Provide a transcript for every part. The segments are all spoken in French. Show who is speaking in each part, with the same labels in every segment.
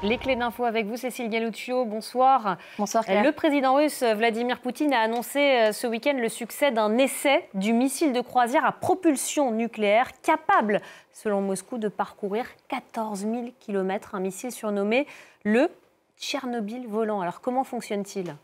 Speaker 1: Les clés d'info avec vous, Cécile Galuccio. Bonsoir.
Speaker 2: Bonsoir Claire.
Speaker 1: Le président russe Vladimir Poutine a annoncé ce week-end le succès d'un essai du missile de croisière à propulsion nucléaire capable, selon Moscou, de parcourir 14 000 km. Un missile surnommé le Tchernobyl volant. Alors comment fonctionne-t-il ?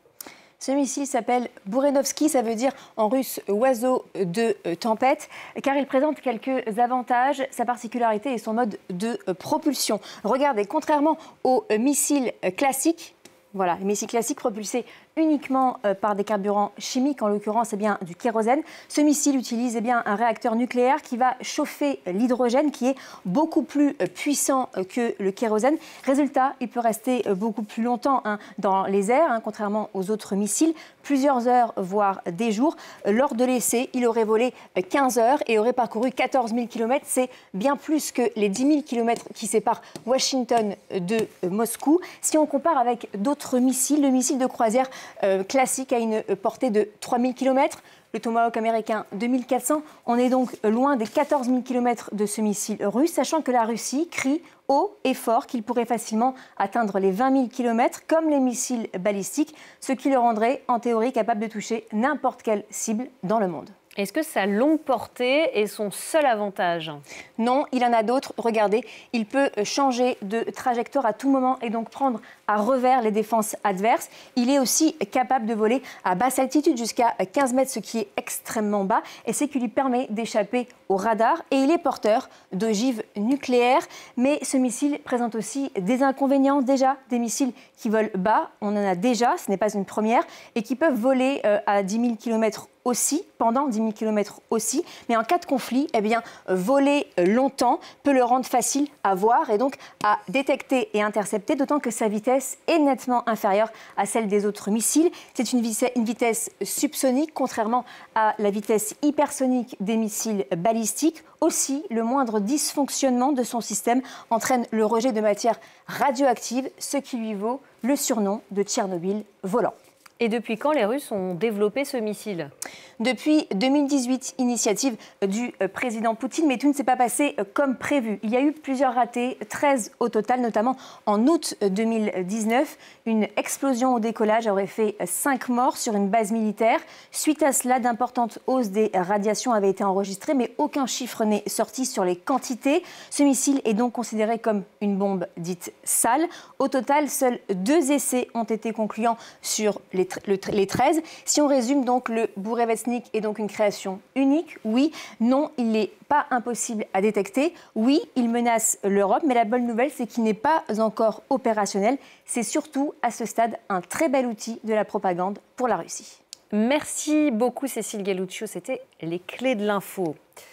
Speaker 2: Ce missile s'appelle Bourenovski, ça veut dire en russe oiseau de tempête, car il présente quelques avantages, sa particularité et son mode de propulsion. Regardez, contrairement aux missiles classiques, voilà, les missiles classiques propulsés uniquement par des carburants chimiques, en l'occurrence du kérosène. Ce missile utilise un réacteur nucléaire qui va chauffer l'hydrogène, qui est beaucoup plus puissant que le kérosène. Résultat, il peut rester beaucoup plus longtemps dans les airs, contrairement aux autres missiles, plusieurs heures, voire des jours. Lors de l'essai, il aurait volé 15 heures et aurait parcouru 14 000 km. C'est bien plus que les 10 000 km qui séparent Washington de Moscou. Si on compare avec d'autres missiles, le missile de croisière classique a une portée de 3 000 km, le Tomahawk américain 2 400. On est donc loin des 14 000 km de ce missile russe, sachant que la Russie crie haut et fort qu'il pourrait facilement atteindre les 20 000 km comme les missiles balistiques, ce qui le rendrait en théorie capable de toucher n'importe quelle cible dans le monde.
Speaker 1: Est-ce que sa longue portée est son seul avantage ?
Speaker 2: Non, il en a d'autres. Regardez, il peut changer de trajectoire à tout moment et donc prendre à revers les défenses adverses. Il est aussi capable de voler à basse altitude jusqu'à 15 mètres, ce qui est extrêmement bas, et c'est ce qui lui permet d'échapper au radar. Et il est porteur d'ogives nucléaires. Mais ce missile présente aussi des inconvénients. Déjà, des missiles qui volent bas, on en a déjà, ce n'est pas une première, et qui peuvent voler à 10 000 km aussi, pendant 10 000 km aussi. Mais en cas de conflit, voler longtemps peut le rendre facile à voir et donc à détecter et intercepter, d'autant que sa vitesse est nettement inférieure à celle des autres missiles. C'est une vitesse subsonique, contrairement à la vitesse hypersonique des missiles balistiques. Aussi, le moindre dysfonctionnement de son système entraîne le rejet de matières radioactives, ce qui lui vaut le surnom de Tchernobyl volant.
Speaker 1: Et depuis quand les Russes ont développé ce missile ?
Speaker 2: Depuis 2018, initiative du président Poutine, mais tout ne s'est pas passé comme prévu. Il y a eu plusieurs ratés, 13 au total, notamment en août 2019. Une explosion au décollage aurait fait 5 morts sur une base militaire. Suite à cela, d'importantes hausses des radiations avaient été enregistrées, mais aucun chiffre n'est sorti sur les quantités. Ce missile est donc considéré comme une bombe dite sale. Au total, seuls 2 essais ont été concluants sur les 13. Si on résume donc, le Bourenovski est donc une création unique. Oui, non, il n'est pas impossible à détecter. Oui, il menace l'Europe, mais la bonne nouvelle, c'est qu'il n'est pas encore opérationnel. C'est surtout, à ce stade, un très bel outil de la propagande pour la Russie.
Speaker 1: Merci beaucoup, Cécile Galuccio. C'était les clés de l'info.